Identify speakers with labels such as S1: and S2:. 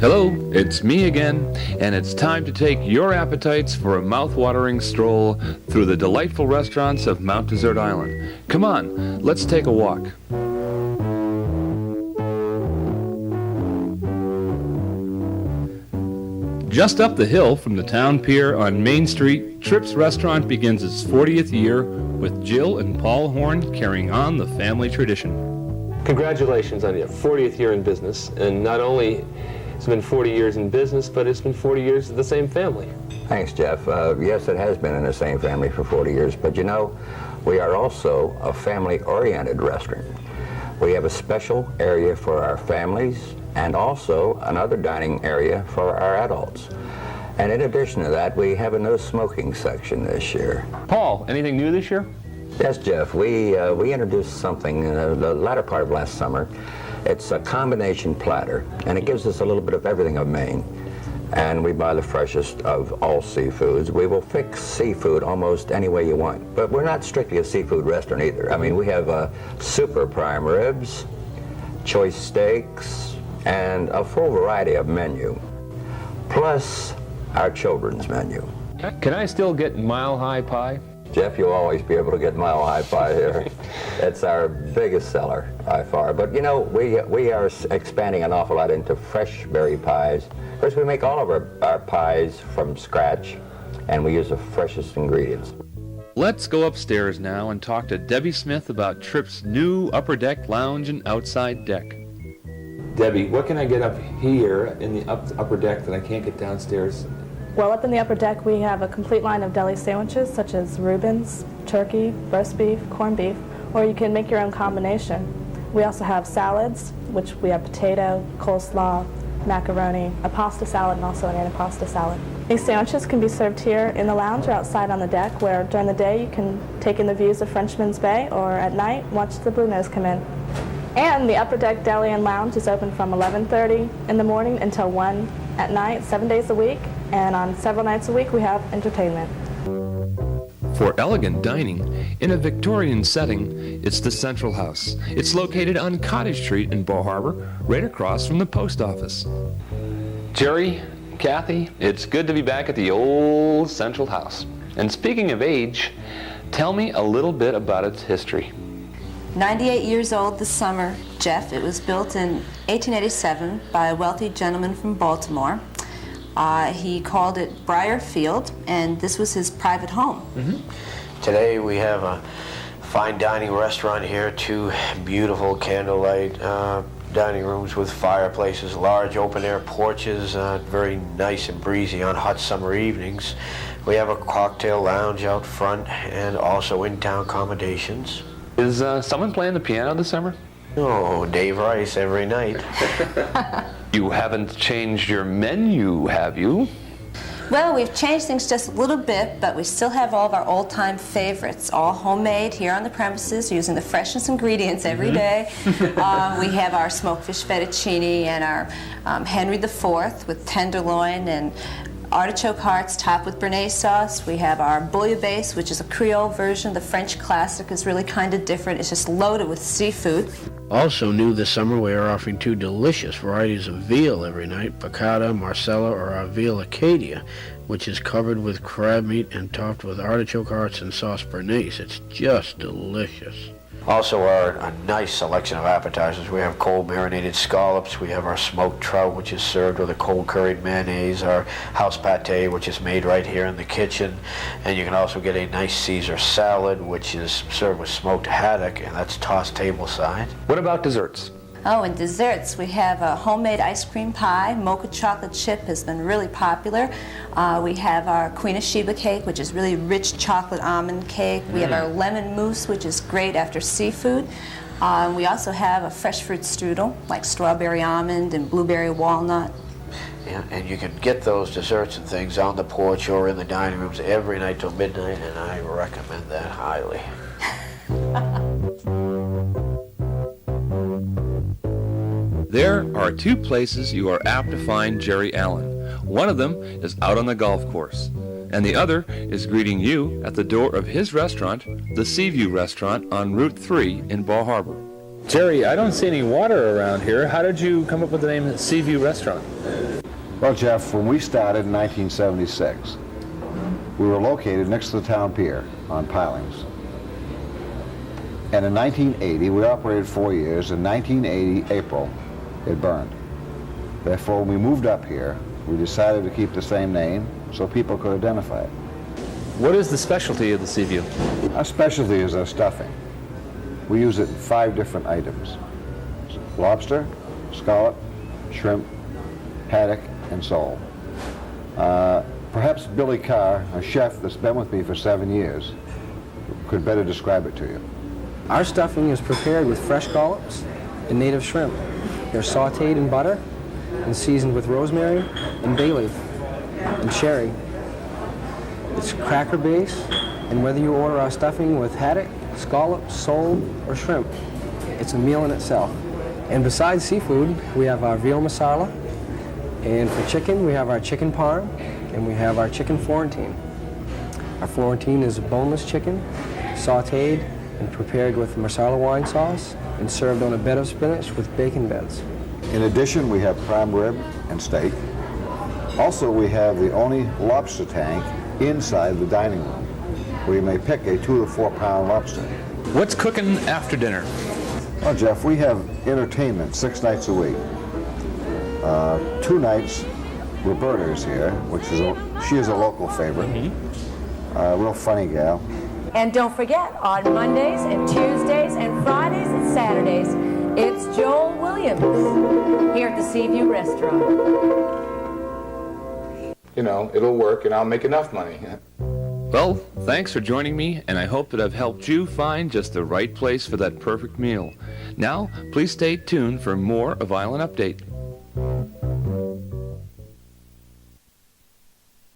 S1: Hello, it's me again, and it's time to take your appetites for a mouth-watering stroll through the delightful restaurants of Mount Desert Island. Come on, let's take a walk. Just up the hill from the town pier on Main Street, Tripp's Restaurant begins its 40th year with Jill and Paul Horn carrying on the family tradition.
S2: Congratulations on your 40th year in business, and not only it's been 40 years in business, but it's been 40 years of the same family.
S3: Thanks, Jeff. Yes, it has been in the same family for 40 years, but you know, we are also a family-oriented restaurant. We have a special area for our families and also another dining area for our adults. And in addition to that, we have a no smoking section this year.
S1: Paul, anything new this year?
S3: Yes, Jeff, we introduced something in the latter part of last summer. It's a combination platter, and it gives us a little bit of everything of Maine. And we buy the freshest of all seafoods. We will fix seafood almost any way you want, but we're not strictly a seafood restaurant either. I mean, we have super prime ribs, choice steaks, and a full variety of menu, plus our children's menu.
S1: Can I still get mile-high pie?
S3: Jeff, you'll always be able to get mile-high pie here. It's our biggest seller by far. But you know, we are expanding an awful lot into fresh berry pies. Of course, we make all of our pies from scratch, and we use the freshest ingredients.
S1: Let's go upstairs now and talk to Debbie Smith about Tripp's new upper deck lounge and outside deck. Debbie, what can I get up here in the upper deck that I can't get downstairs?
S4: Well, up in the upper deck, we have a complete line of deli sandwiches, such as Reubens, turkey, roast beef, corned beef, or you can make your own combination. We also have salads, which we have potato, coleslaw, macaroni, a pasta salad, and also an antipasta salad. These sandwiches can be served here in the lounge or outside on the deck, where during the day you can take in the views of Frenchman's Bay, or at night, watch the Blue Nose come in. And the upper deck deli and lounge is open from 11:30 in the morning until 1 at night, 7 days a week. And on several nights a week, we have entertainment.
S1: For elegant dining in a Victorian setting, it's the Central House. It's located on Cottage Street in Bar Harbor, right across from the post office. Jerry, Kathy, it's good to be back at the old Central House. And speaking of age, tell me a little bit about its history.
S5: 98 years old this summer, Jeff. It was built in 1887 by a wealthy gentleman from Baltimore. He called it Briar Field, and this was his private home.
S6: Mm-hmm. Today we have a fine dining restaurant here, 2 beautiful candlelight dining rooms with fireplaces, large open-air porches, very nice and breezy on hot summer evenings. We have a cocktail lounge out front and also in-town accommodations.
S1: Is someone playing the piano this summer?
S6: Oh, Dave Rice every night.
S1: You haven't changed your menu, have you?
S5: Well, we've changed things just a little bit, but we still have all of our old-time favorites, all homemade here on the premises, using the freshest ingredients every day. We have our smoked fish fettuccine and our Henry IV with tenderloin and artichoke hearts topped with béarnaise sauce. We have our bouillabaisse, which is a Creole version. The French classic is really kind of different. It's just loaded with seafood.
S7: Also new this summer, we are offering 2 delicious varieties of veal every night, piccata, marcella, or our veal Acadia, which is covered with crab meat and topped with artichoke hearts and sauce béarnaise. It's just delicious.
S6: Also a nice selection of appetizers. We have cold marinated scallops. We have our smoked trout, which is served with a cold curried mayonnaise. Our house pate, which is made right here in the kitchen. And you can also get a nice Caesar salad, which is served with smoked haddock, and that's tossed tableside.
S1: What about desserts?
S5: Oh, and desserts, we have a homemade ice cream pie. Mocha chocolate chip has been really popular. We have our Queen of Sheba cake, which is really rich chocolate almond cake. We have our lemon mousse, which is great after seafood. We also have a fresh fruit strudel, like strawberry almond and blueberry walnut.
S6: Yeah, and you can get those desserts and things on the porch or in the dining rooms every night till midnight, and I recommend that highly.
S1: There are 2 places you are apt to find Jerry Allen. One of them is out on the golf course, and the other is greeting you at the door of his restaurant, the Seaview Restaurant on Route 3 in Bar Harbor. Jerry, I don't see any water around here. How did you come up with the name Seaview Restaurant?
S8: Well, Jeff, when we started in 1976, we were located next to the town pier on pilings. And in 1980, we operated 4 years. In 1980, April, it burned. Therefore, when we moved up here, we decided to keep the same name so people could identify it.
S1: What is the specialty of the Seaview?
S8: Our specialty is our stuffing. We use it in 5 different items: lobster, scallop, shrimp, haddock, and sole. Perhaps Billy Carr, a chef that's been with me for 7 years, could better describe it to you.
S9: Our stuffing is prepared with fresh scallops and native shrimp. They're sautéed in butter and seasoned with rosemary and bay leaf and sherry. It's cracker base, and whether you order our stuffing with haddock, scallops, sole, or shrimp, it's a meal in itself. And besides seafood, we have our veal masala, and for chicken, we have our chicken parm, and we have our chicken Florentine. Our Florentine is a boneless chicken, sautéed and prepared with marsala wine sauce and served on a bed of spinach with bacon beds.
S8: In addition, we have prime rib and steak. Also, we have the only lobster tank inside the dining room, where you may pick a 2 to 4 pound lobster.
S1: What's cooking after dinner?
S8: Well, Jeff, we have entertainment 6 nights a week. 2 nights, Roberta's here, she is a local favorite. Real funny gal.
S10: And don't forget, on Mondays and Tuesdays and Fridays and Saturdays, it's Joel Williams here at the Seaview Restaurant.
S11: You know, it'll work and I'll make enough money.
S1: Well, thanks for joining me, and I hope that I've helped you find just the right place for that perfect meal. Now, please stay tuned for more of Island Update.